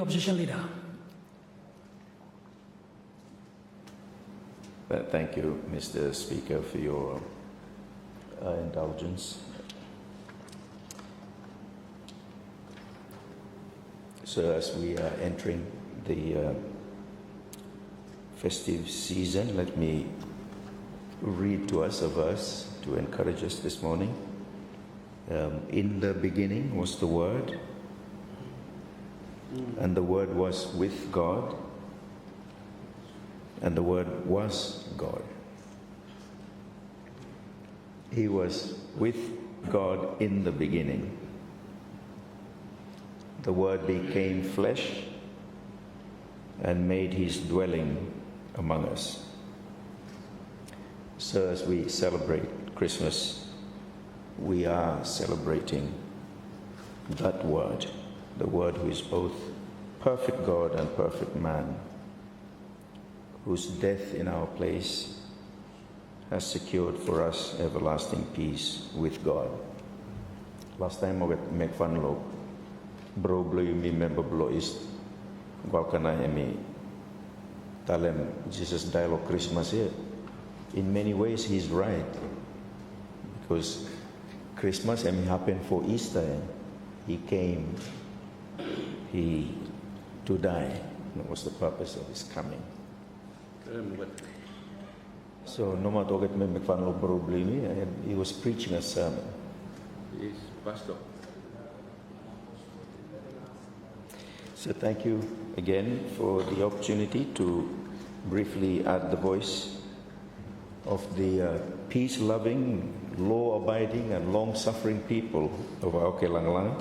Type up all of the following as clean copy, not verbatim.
Opposition Leader. Thank you, Mr. Speaker, for your indulgence. So as we are entering the festive season, let me read to us a verse to encourage us this morning. In the beginning was the Word, and the Word was with God, and the Word was God. He was with God in the beginning. The Word became flesh and made his dwelling among us. So as we celebrate Christmas, we are celebrating that Word, the Word who is both perfect God and perfect man, whose death in our place has secured for us everlasting peace with God. Last time I make fun of bro blue me member blow is gwalkana emi talem Jesus dialogue Christmas here. In many ways he's right, because Christmas happened for Easter. He came to die. That was the purpose of his coming. So no matter what me make fun of bro blue me, he was preaching a sermon. Yes, Pastor. So thank you again for the opportunity to briefly add the voice of the peace-loving, law-abiding and long-suffering people of Aotearoa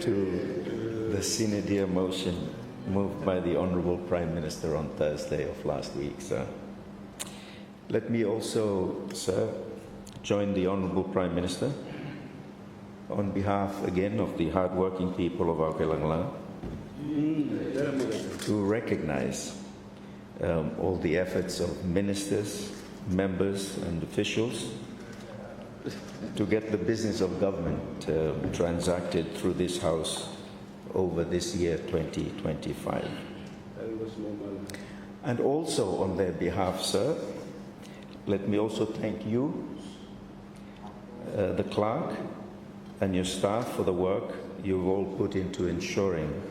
to the Sine motion moved by the Honourable Prime Minister on Thursday of last week, sir. Let me also, sir, join the Honourable Prime Minister on behalf again of the hard-working people of Aotearoa to recognize all the efforts of ministers, members and officials to get the business of government transacted through this House over this year 2025. And also on their behalf, sir, let me also thank you, the clerk, and your staff for the work you've all put into ensuring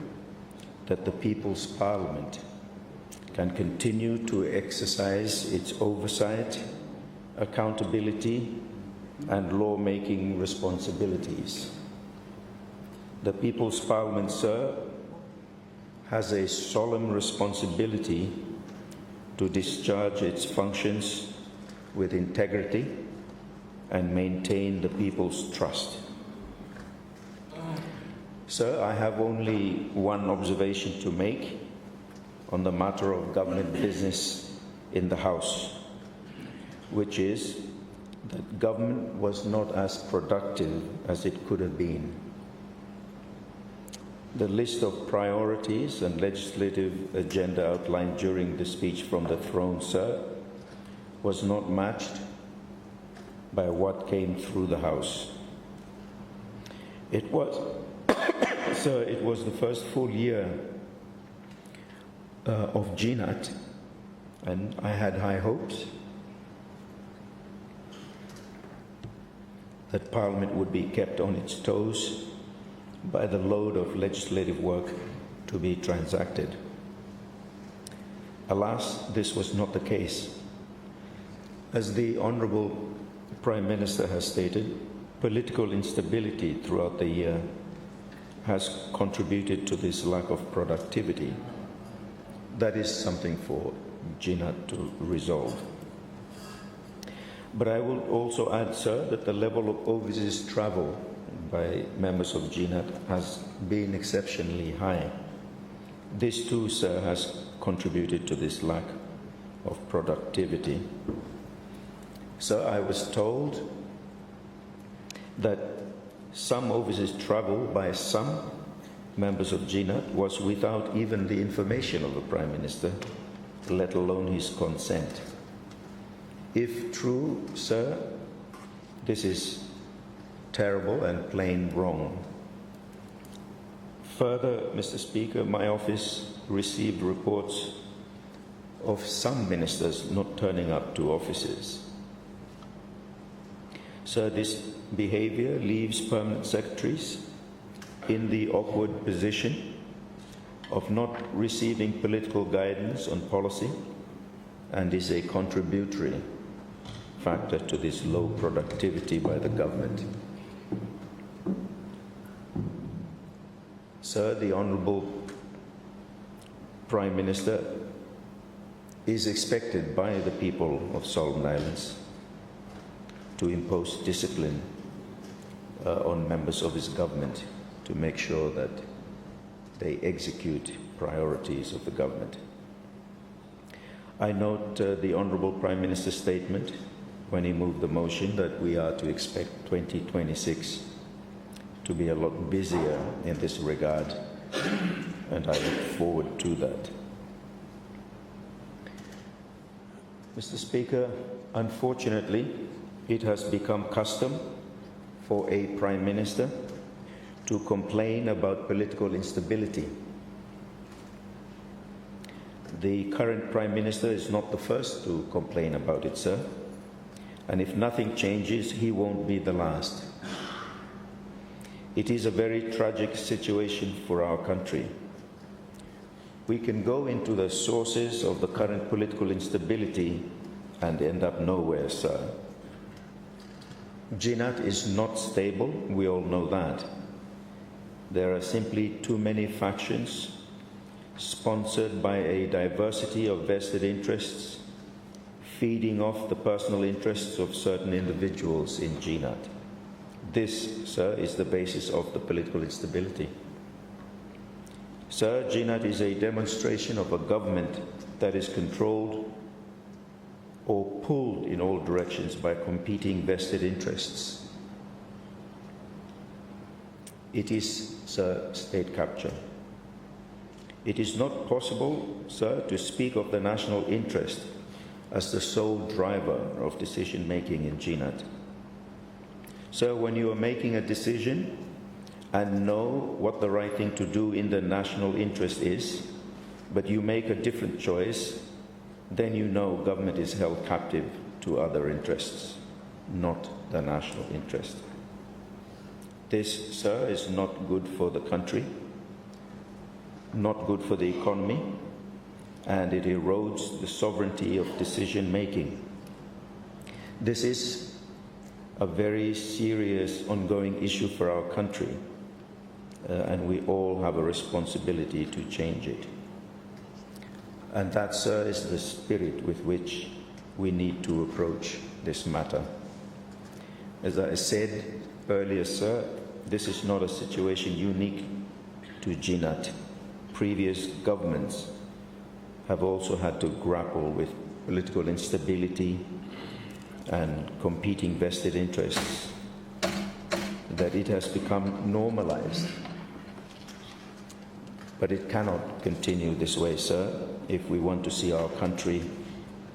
that the People's Parliament can continue to exercise its oversight, accountability, and law-making responsibilities. The People's Parliament, sir, has a solemn responsibility to discharge its functions with integrity and maintain the people's trust. Sir, I have only one observation to make on the matter of government business in the House, which is that government was not as productive as it could have been. The list of priorities and legislative agenda outlined during the speech from the throne, sir, was not matched by what came through the House. It was, sir, it was the first full year of GNAT, and I had high hopes that Parliament would be kept on its toes by the load of legislative work to be transacted. Alas, this was not the case. As the Honourable Prime Minister has stated, political instability throughout the year has contributed to this lack of productivity. That is something for GNAT to resolve. But I will also add, sir, that the level of overseas travel by members of GNAT has been exceptionally high. This too, sir, has contributed to this lack of productivity. Sir, I was told that some overseas travel by some members of GNAT was without even the information of the Prime Minister, let alone his consent. If true, sir, this is terrible and plain wrong. Further, Mr. Speaker, my office received reports of some ministers not turning up to offices. So this behavior leaves permanent secretaries in the awkward position of not receiving political guidance on policy and is a contributory factor to this low productivity by the government. Sir, the Honourable Prime Minister is expected by the people of Solomon Islands to impose discipline on members of his government to make sure that they execute priorities of the government. I note the Honourable Prime Minister's statement when he moved the motion that we are to expect 2026 to be a lot busier in this regard, and I look forward to that. Mr. Speaker, unfortunately, it has become custom for a Prime Minister to complain about political instability. The current Prime Minister is not the first to complain about it, sir. And if nothing changes, he won't be the last. It is a very tragic situation for our country. We can go into the sources of the current political instability and end up nowhere, sir. Jinat is not stable, we all know that. There are simply too many factions sponsored by a diversity of vested interests, feeding off the personal interests of certain individuals in Jinat. This, sir, is the basis of the political instability. Sir, Jinat is a demonstration of a government that is controlled or pulled in all directions by competing vested interests. It is, sir, state capture. It is not possible, sir, to speak of the national interest as the sole driver of decision-making in Jinat. So when you are making a decision and know what the right thing to do in the national interest is, but you make a different choice, then you know government is held captive to other interests, not the national interest. This, sir, is not good for the country, not good for the economy, and it erodes the sovereignty of decision-making. This is a very serious ongoing issue for our country, and we all have a responsibility to change it. And that, sir, is the spirit with which we need to approach this matter. As I said earlier, sir, this is not a situation unique to Jinat. Previous governments have also had to grapple with political instability and competing vested interests, that it has become normalized. But it cannot continue this way, sir, if we want to see our country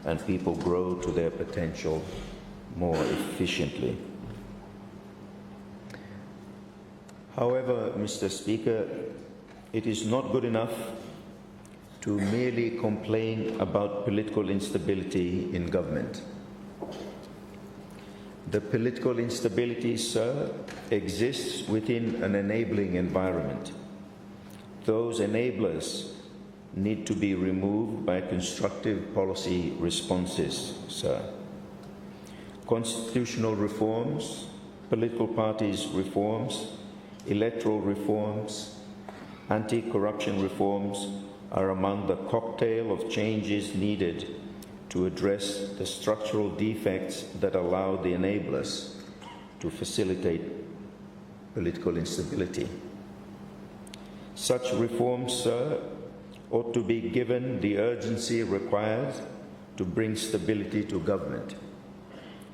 and people grow to their potential more efficiently. However, Mr. Speaker, it is not good enough to merely complain about political instability in government. The political instability, sir, exists within an enabling environment. Those enablers need to be removed by constructive policy responses, sir. Constitutional reforms, political parties reforms, electoral reforms, anti-corruption reforms are among the cocktail of changes needed to address the structural defects that allow the enablers to facilitate political instability. Such reforms, sir, ought to be given the urgency required to bring stability to government,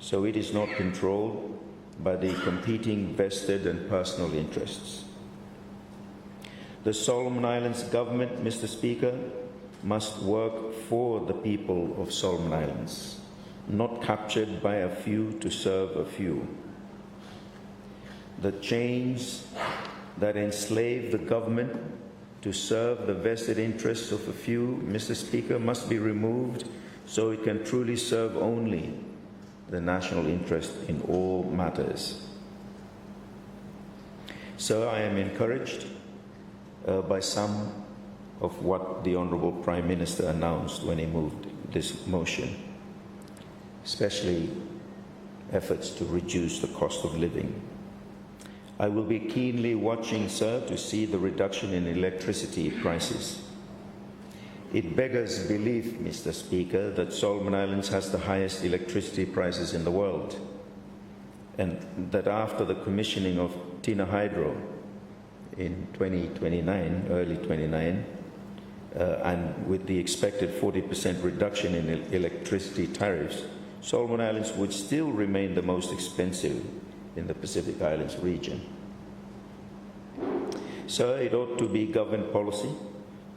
so it is not controlled by the competing vested and personal interests. The Solomon Islands government, Mr. Speaker, must work for the people of Solomon Islands, not captured by a few to serve a few. The chains that enslave the government to serve the vested interests of a few, Mr. Speaker, must be removed so it can truly serve only the national interest in all matters. So I am encouraged by some of what the Honourable Prime Minister announced when he moved this motion, especially efforts to reduce the cost of living. I will be keenly watching, sir, to see the reduction in electricity prices. It beggars belief, Mr. Speaker, that Solomon Islands has the highest electricity prices in the world, and that after the commissioning of Tina Hydro in 2029, early 29, and with the expected 40% reduction in electricity tariffs, Solomon Islands would still remain the most expensive in the Pacific Islands region. Sir, it ought to be government policy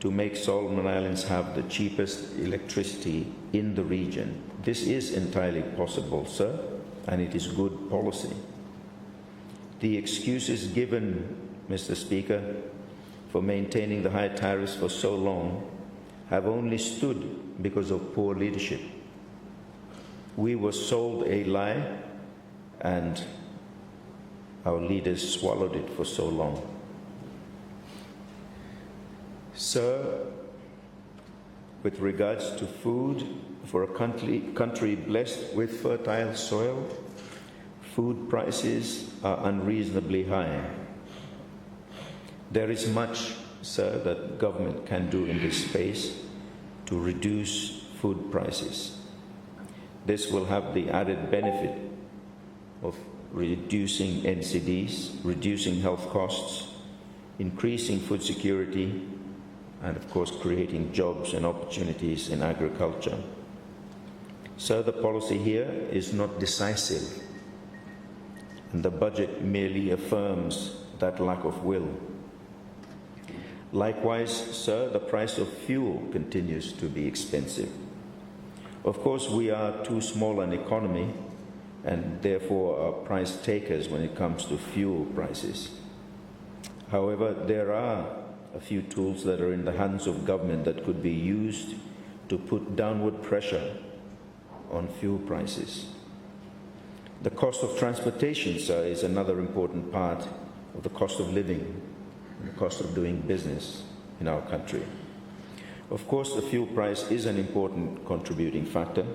to make Solomon Islands have the cheapest electricity in the region. This is entirely possible, sir, and it is good policy. The excuses given, Mr. Speaker, for maintaining the high tariffs for so long have only stood because of poor leadership. We were sold a lie, and our leaders swallowed it for so long. Sir, with regards to food, for a country blessed with fertile soil, food prices are unreasonably high. There is much, sir, that government can do in this space to reduce food prices. This will have the added benefit of reducing NCDs, reducing health costs, increasing food security, and of course creating jobs and opportunities in agriculture. So the policy here is not decisive, and the budget merely affirms that lack of will. Likewise, sir, the price of fuel continues to be expensive. Of course, we are too small an economy and therefore are price takers when it comes to fuel prices. However, there are a few tools that are in the hands of government that could be used to put downward pressure on fuel prices. The cost of transportation, sir, is another important part of the cost of living and the cost of doing business in our country. Of course, the fuel price is an important contributing factor,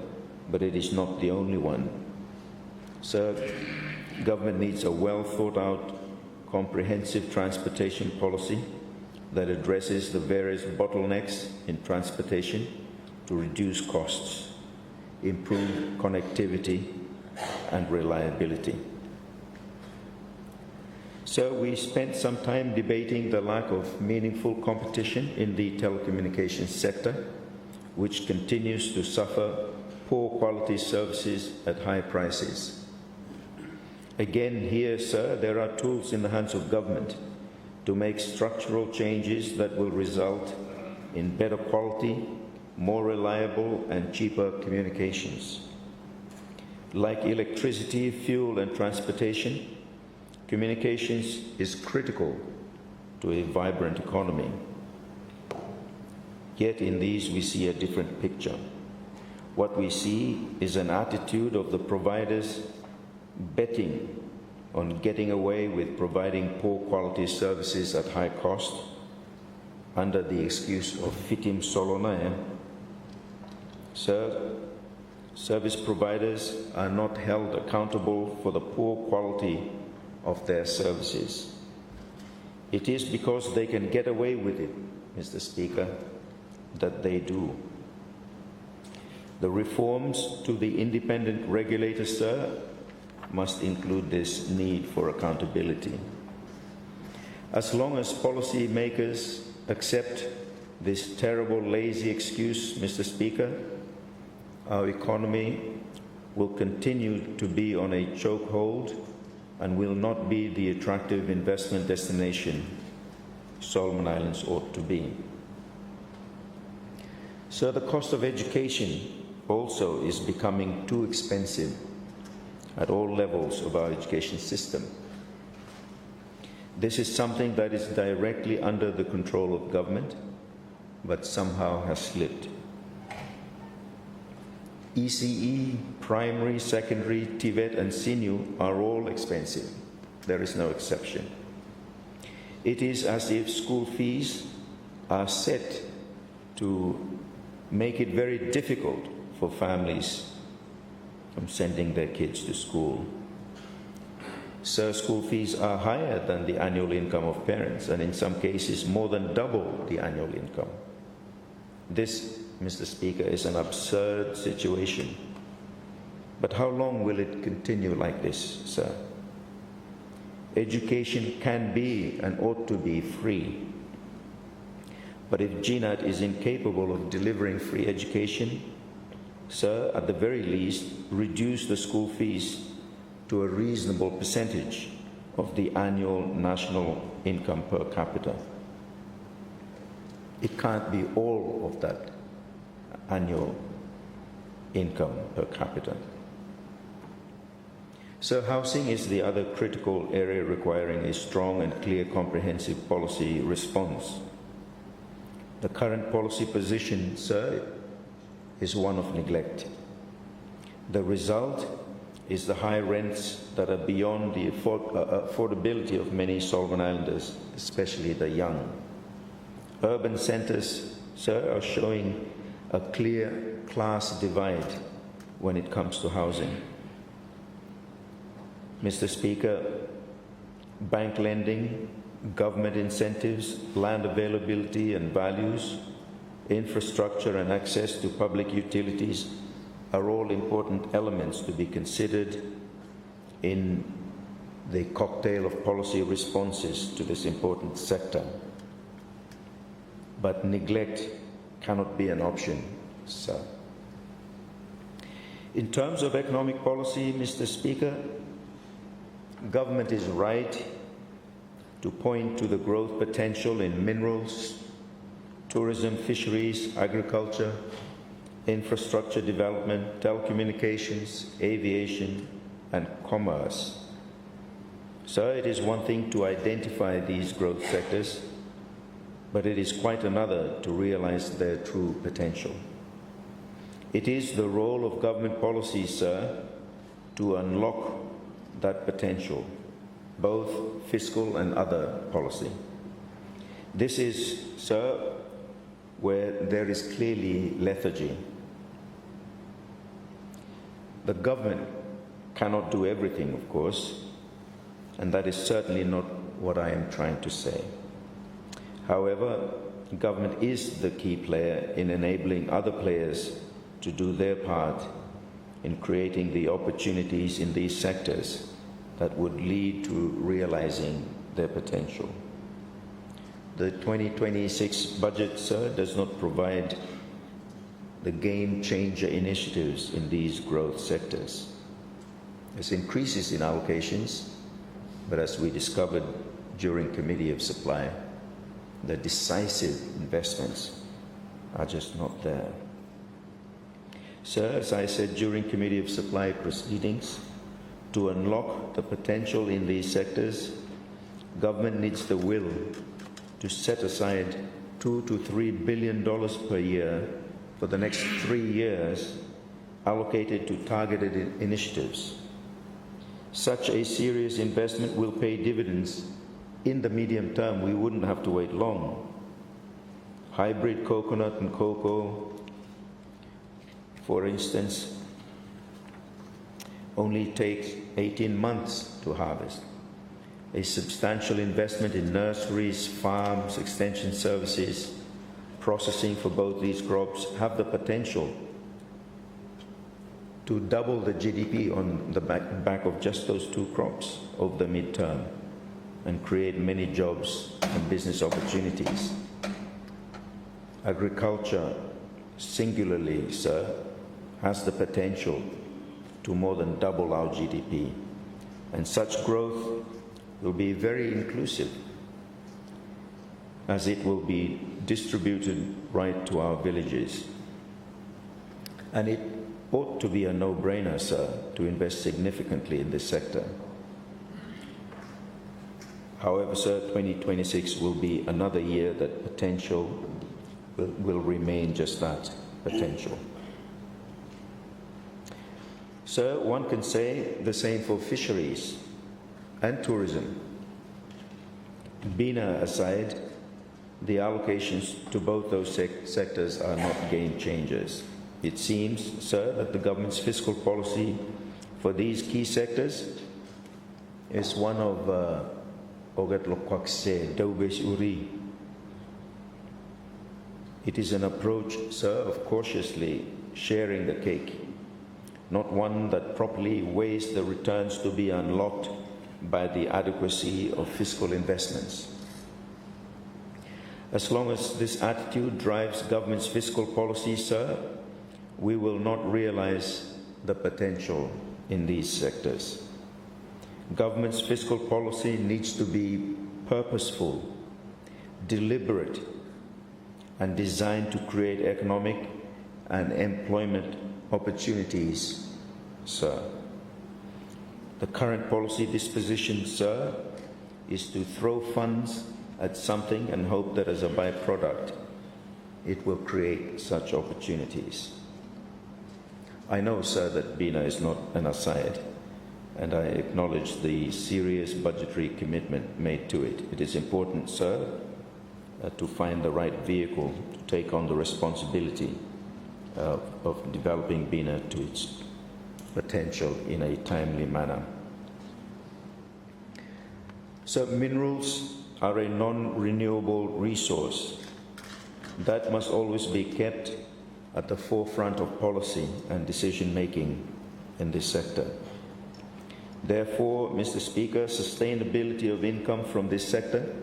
but it is not the only one. Sir, government needs a well thought out, comprehensive transportation policy that addresses the various bottlenecks in transportation to reduce costs, improve connectivity and reliability. So we spent some time debating the lack of meaningful competition in the telecommunications sector, which continues to suffer poor quality services at high prices. Again here, sir, there are tools in the hands of government to make structural changes that will result in better quality, more reliable and cheaper communications. Like electricity, fuel and transportation, communications is critical to a vibrant economy. Yet in these we see a different picture. What we see is an attitude of the providers betting on getting away with providing poor quality services at high cost under the excuse of fitim solonaya. Sir, service providers are not held accountable for the poor quality of their services. It is because they can get away with it, Mr. Speaker, that they do. The reforms to the independent regulator, sir, must include this need for accountability. As long as policy makers accept this terrible, lazy excuse, Mr. Speaker, our economy will continue to be on a chokehold and will not be the attractive investment destination Solomon Islands ought to be. So the cost of education also is becoming too expensive at all levels of our education system. This is something that is directly under the control of government, but somehow has slipped. ECE, primary, secondary, TVET, and Sine are all expensive. There is no exception. It is as if school fees are set to make it very difficult for families from sending their kids to school. So school fees are higher than the annual income of parents, and in some cases more than double the annual income. This, Mr. Speaker, is an absurd situation. But how long will it continue like this, sir? Education can be and ought to be free. But if GNAT is incapable of delivering free education, sir, at the very least, reduce the school fees to a reasonable percentage of the annual national income per capita. It can't be all of that annual income per capita. So housing is the other critical area requiring a strong and clear comprehensive policy response. The current policy position, sir, is one of neglect. The result is the high rents that are beyond the affordability of many Solomon Islanders, especially the young. Urban centers, sir, are showing a clear class divide when it comes to housing. Mr. Speaker, bank lending, government incentives, land availability and values, infrastructure and access to public utilities are all important elements to be considered in the cocktail of policy responses to this important sector. But neglect cannot be an option, sir. In terms of economic policy, Mr. Speaker, government is right to point to the growth potential in minerals, tourism, fisheries, agriculture, infrastructure development, telecommunications, aviation, and commerce. So it is one thing to identify these growth sectors, but it is quite another to realize their true potential. It is the role of government policy, sir, to unlock that potential, both fiscal and other policy. This is, sir, where there is clearly lethargy. The government cannot do everything, of course, and that is certainly not what I am trying to say. However, government is the key player in enabling other players to do their part in creating the opportunities in these sectors that would lead to realizing their potential. The 2026 budget, sir, does not provide the game-changer initiatives in these growth sectors. There's increases in allocations, but as we discovered during Committee of Supply, the decisive investments are just not there. Sir, as I said during Committee of Supply proceedings, to unlock the potential in these sectors, government needs the will to set aside $2 to $3 billion per year for the next 3 years allocated to targeted initiatives. Such a serious investment will pay dividends in the medium term. We wouldn't have to wait long. Hybrid coconut and cocoa, for instance, only takes 18 months to harvest. A substantial investment in nurseries, farms, extension services, processing for both these crops have the potential to double the GDP on the back of just those two crops over the midterm and create many jobs and business opportunities. Agriculture, singularly, sir, has the potential to more than double our GDP, and such growth will be very inclusive as it will be distributed right to our villages. And it ought to be a no-brainer, sir, to invest significantly in this sector. However, sir, 2026 will be another year that potential will remain just that, potential. Sir, one can say the same for fisheries and tourism. BINA aside, the allocations to both those sectors are not game changers. It seems, sir, that the government's fiscal policy for these key sectors is one of it is an approach, sir, of cautiously sharing the cake, not one that properly weighs the returns to be unlocked by the adequacy of fiscal investments. As long as this attitude drives government's fiscal policy, sir, we will not realize the potential in these sectors. Government's fiscal policy needs to be purposeful, deliberate, and designed to create economic and employment opportunities, sir. The current policy disposition, sir, is to throw funds at something and hope that as a byproduct it will create such opportunities. I know, sir, that BINA is not an aside, and I acknowledge the serious budgetary commitment made to it. It is important, sir, to find the right vehicle to take on the responsibility of developing BINA to its potential in a timely manner. So minerals are a non-renewable resource that must always be kept at the forefront of policy and decision-making in this sector. Therefore, Mr. Speaker, sustainability of income from this sector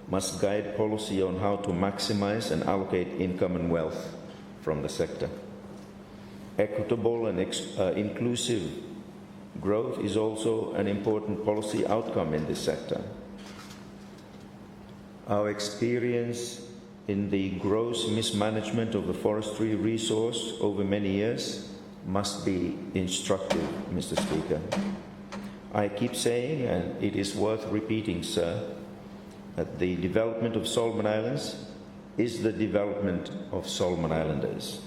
must guide policy on how to maximize and allocate income and wealth from the sector. Equitable and inclusive growth is also an important policy outcome in this sector. Our experience in the gross mismanagement of the forestry resource over many years must be instructive, Mr. Speaker. I keep saying, and it is worth repeating, sir, that the development of Solomon Islands is the development of Solomon Islanders.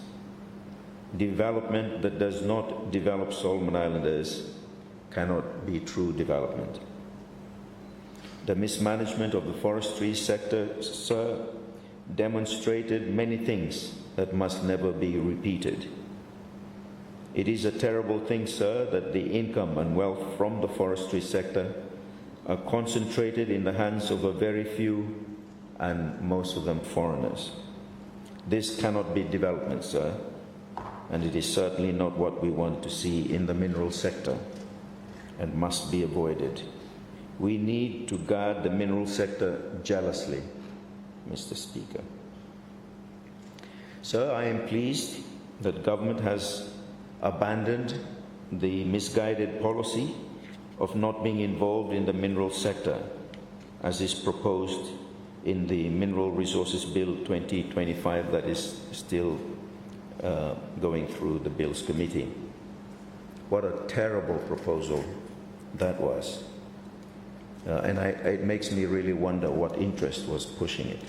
Development that does not develop Solomon Islanders cannot be true development. The mismanagement of the forestry sector, sir, demonstrated many things that must never be repeated. It is a terrible thing, sir, that the income and wealth from the forestry sector are concentrated in the hands of a very few, and most of them foreigners. This cannot be development, sir, and it is certainly not what we want to see in the mineral sector and must be avoided. We need to guard the mineral sector jealously, Mr. Speaker. Sir, I am pleased that government has abandoned the misguided policy of not being involved in the mineral sector, as is proposed in the Mineral Resources Bill 2025 that is still going through the Bills Committee. What a terrible proposal that was. And it makes me really wonder what interest was pushing it.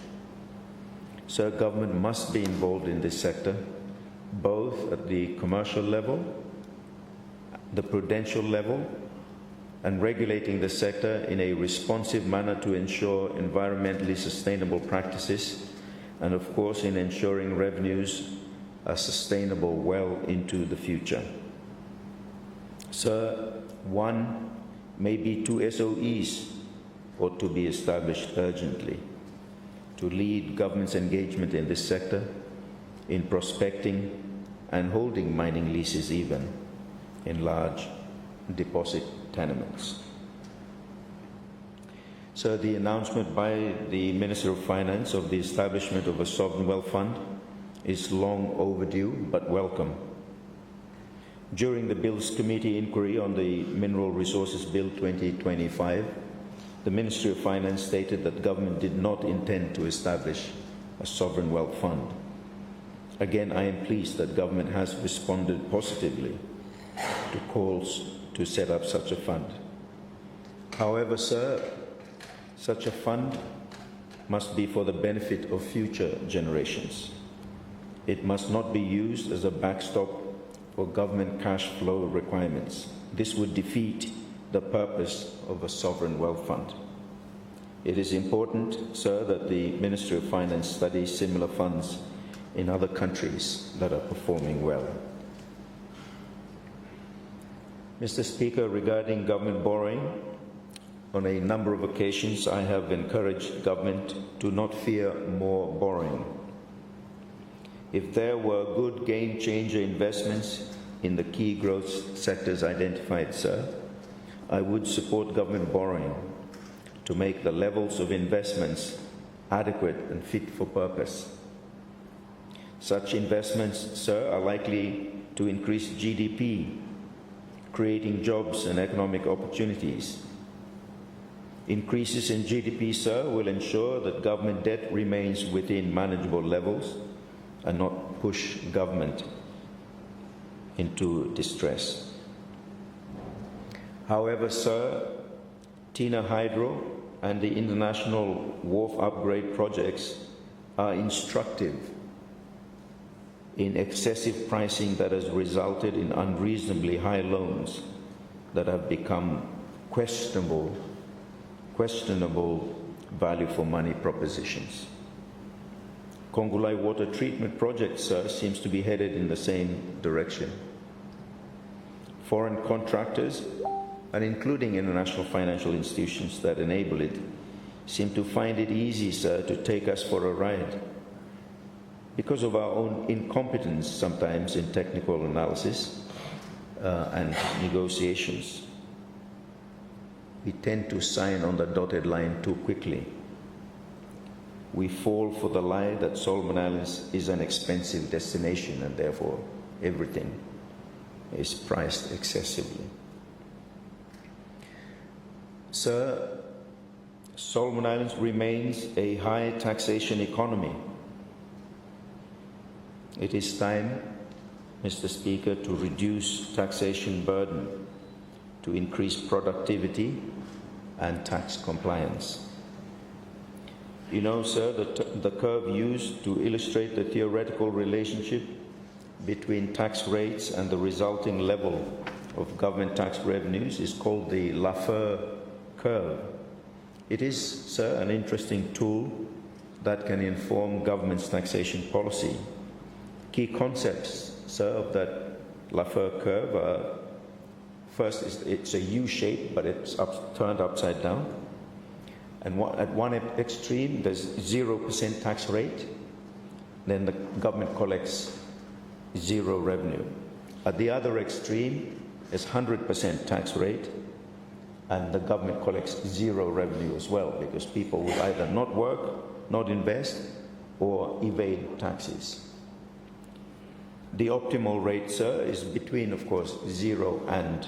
So government must be involved in this sector, both at the commercial level, the prudential level, and regulating the sector in a responsive manner to ensure environmentally sustainable practices, and of course in ensuring revenues are sustainable well into the future. Sir, one, maybe two SOEs ought to be established urgently to lead government's engagement in this sector, in prospecting and holding mining leases even in large deposit tenements. So the announcement by the Minister of Finance of the establishment of a sovereign wealth fund is long overdue but welcome. During the Bills Committee inquiry on the Mineral Resources Bill 2025, the Ministry of Finance stated that government did not intend to establish a sovereign wealth fund. Again, I am pleased that government has responded positively to calls to set up such a fund. However, sir, Such a fund must be for the benefit of future generations. It must not be used as a backstop for government cash flow requirements. This would defeat the purpose of a sovereign wealth fund. It is important, sir, that the Ministry of Finance studies similar funds in other countries that are performing well. Mr. Speaker, regarding government borrowing, on a number of occasions I have encouraged government to not fear more borrowing. If there were good game-changer investments in the key growth sectors identified, sir, I would support government borrowing to make the levels of investments adequate and fit for purpose. Such investments, sir, are likely to increase GDP, creating jobs and economic opportunities. Increases in GDP, sir, will ensure that government debt remains within manageable levels and not push government into distress. However, sir, Tina Hydro and the international wharf upgrade projects are instructive in excessive pricing that has resulted in unreasonably high loans that have become questionable value for money propositions. Kongulai water treatment project, sir, seems to be headed in the same direction. Foreign contractors, and including international financial institutions that enable it, seem to find it easy, sir, to take us for a ride. Because of our own incompetence sometimes in technical analysis and negotiations, we tend to sign on the dotted line too quickly. We fall for the lie that Solomon Islands is an expensive destination and therefore everything is priced excessively. Sir, Solomon Islands remains a high taxation economy. It is time, Mr. Speaker, to reduce taxation burden, to increase productivity and tax compliance. You know, sir, the curve used to illustrate the theoretical relationship between tax rates and the resulting level of government tax revenues is called the Laffer curve. It is, sir, an interesting tool that can inform government's taxation policy. Key concepts, sir, of that Laffer curve are, first, it's a U shape, but it's turned upside down. And at one extreme, there's 0% tax rate. Then the government collects zero revenue. At the other extreme, there's 100% tax rate, and the government collects zero revenue as well, because people will either not work, not invest, or evade taxes. The optimal rate, sir, is between, of course, 0 and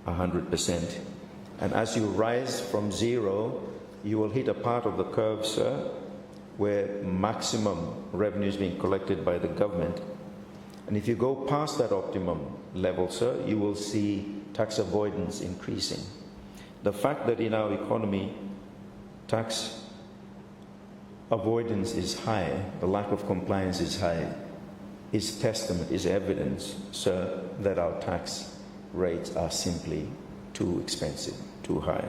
100%. And as you rise from 0, you will hit a part of the curve, sir, where maximum revenue is being collected by the government. And if you go past that optimum level, sir, you will see tax avoidance increasing. The fact that in our economy tax avoidance is high, the lack of compliance is high, is testament, is evidence, sir, that our tax rates are simply too expensive, too high.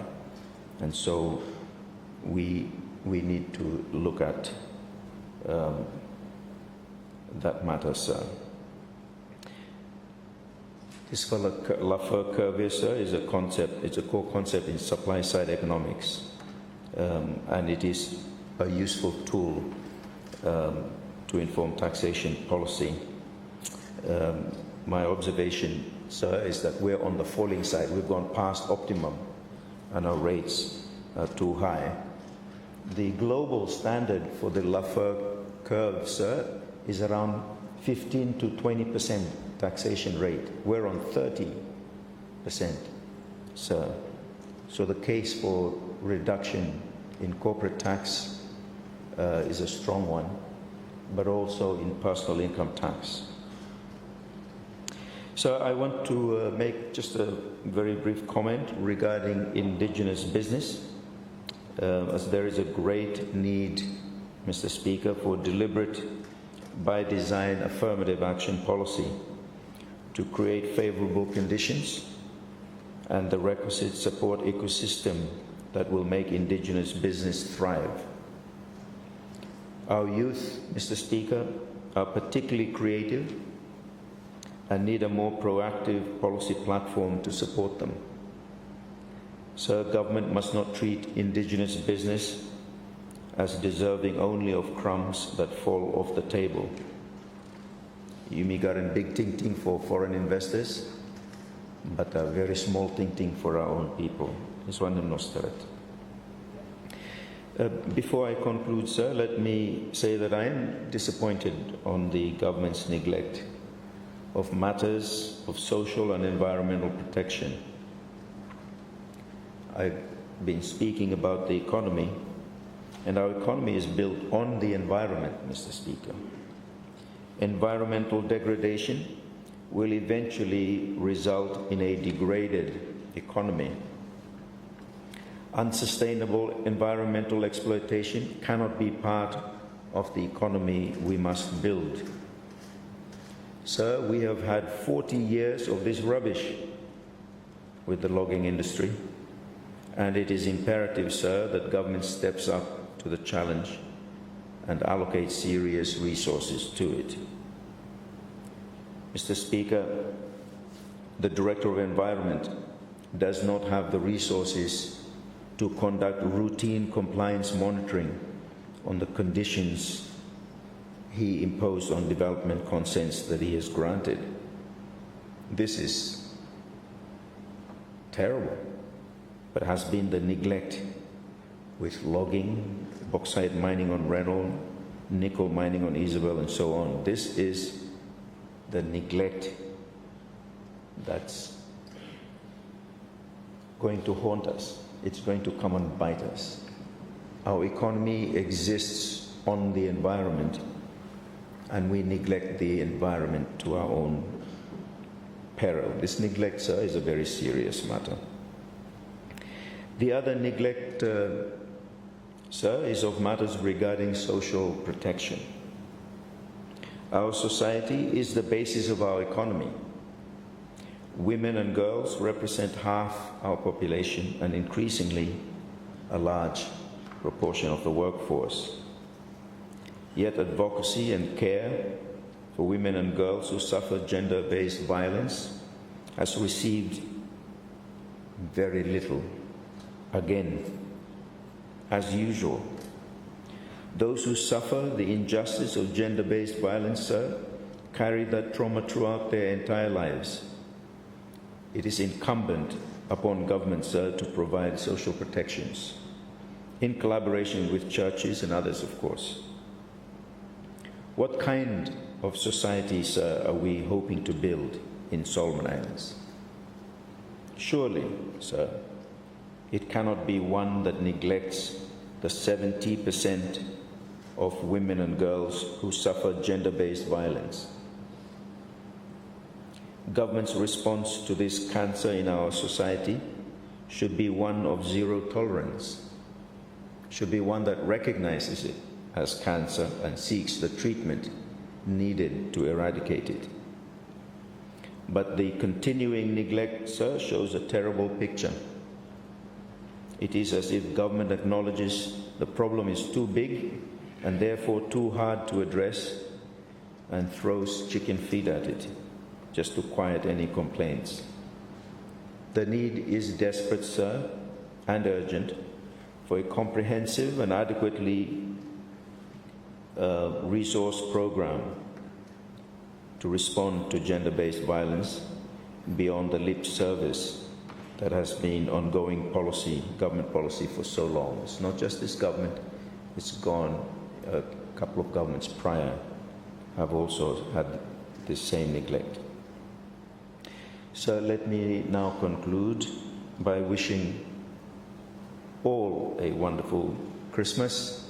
And so we need to look at that matter, sir. This Laffer curve, sir, is a concept, it's a core concept in supply-side economics, and it is a useful tool to inform taxation policy. My observation, sir, is that we're on the falling side. We've gone past optimum and our rates are too high. The global standard for the Laffer curve, sir, is around 15 to 20% taxation rate. We're on 30%, sir. So the case for reduction in corporate tax is a strong one, but also in personal income tax. So I want to make just a very brief comment regarding indigenous business. as there is a great need, Mr. Speaker, for deliberate, by design, affirmative action policy to create favorable conditions and the requisite support ecosystem that will make indigenous business thrive. Our youth, Mr. Speaker, are particularly creative and need a more proactive policy platform to support them. So government must not treat indigenous business as deserving only of crumbs that fall off the table. Yumi got a big ting for foreign investors, but a very ting ting for our own people. This one in Nosteret. Before I conclude, sir, let me say that I am disappointed on the government's neglect of matters of social and environmental protection. I've been speaking about the economy, and our economy is built on the environment, Mr. Speaker. Environmental degradation will eventually result in a degraded economy. Unsustainable environmental exploitation cannot be part of the economy we must build. Sir, we have had 40 years of this rubbish with the logging industry, and it is imperative, sir, that government steps up to the challenge and allocates serious resources to it. Mr. Speaker, the Director of Environment does not have the resources to conduct routine compliance monitoring on the conditions he imposed on development consents that he has granted. This is terrible, but has been the neglect with logging, bauxite mining on Reynolds, nickel mining on Isabel, and so on. This is the neglect that's going to haunt us. It's going to come and bite us. Our economy exists on the environment, and we neglect the environment to our own peril. This neglect, sir, is a very serious matter. The other neglect, sir, is of matters regarding social protection. Our society is the basis of our economy. Women and girls represent half our population and increasingly a large proportion of the workforce. Yet advocacy and care for women and girls who suffer gender-based violence has received very little. Again, as usual, those who suffer the injustice of gender-based violence, sir, carry that trauma throughout their entire lives. It is incumbent upon government, sir, to provide social protections in collaboration with churches and others, of course. What kind of society, sir, are we hoping to build in Solomon Islands? Surely, sir, it cannot be one that neglects the 70% of women and girls who suffer gender-based violence. Government's response to this cancer in our society should be one of zero tolerance, should be one that recognizes it as cancer and seeks the treatment needed to eradicate it. But the continuing neglect, sir, shows a terrible picture. It is as if government acknowledges the problem is too big and therefore too hard to address and throws chicken feed at it, just to quiet any complaints. The need is desperate, sir, and urgent for a comprehensive and adequately resourced program to respond to gender-based violence beyond the lip service that has been ongoing policy, government policy for so long. It's not just this government, it's gone. A couple of governments prior have also had this same neglect. So let me now conclude by wishing all a wonderful Christmas.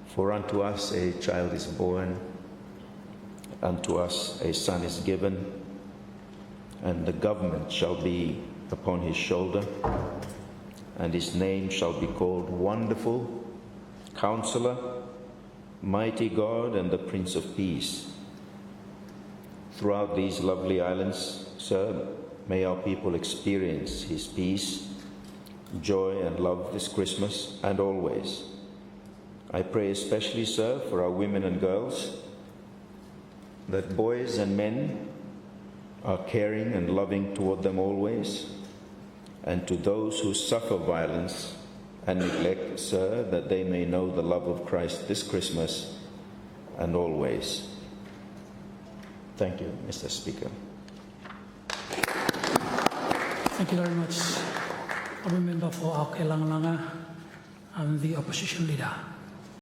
For unto us a child is born, unto us a son is given, and the government shall be upon his shoulder, and his name shall be called Wonderful, Counselor, Mighty God, and the Prince of Peace. Throughout these lovely islands, sir, may our people experience his peace, joy, and love this Christmas and always. I pray especially, sir, for our women and girls, that boys and men are caring and loving toward them always, and to those who suffer violence and neglect, sir, that they may know the love of Christ this Christmas and always. Thank you, Mr. Speaker. Thank you very much, Honourable Member for our Kelangalanga and the Opposition Leader.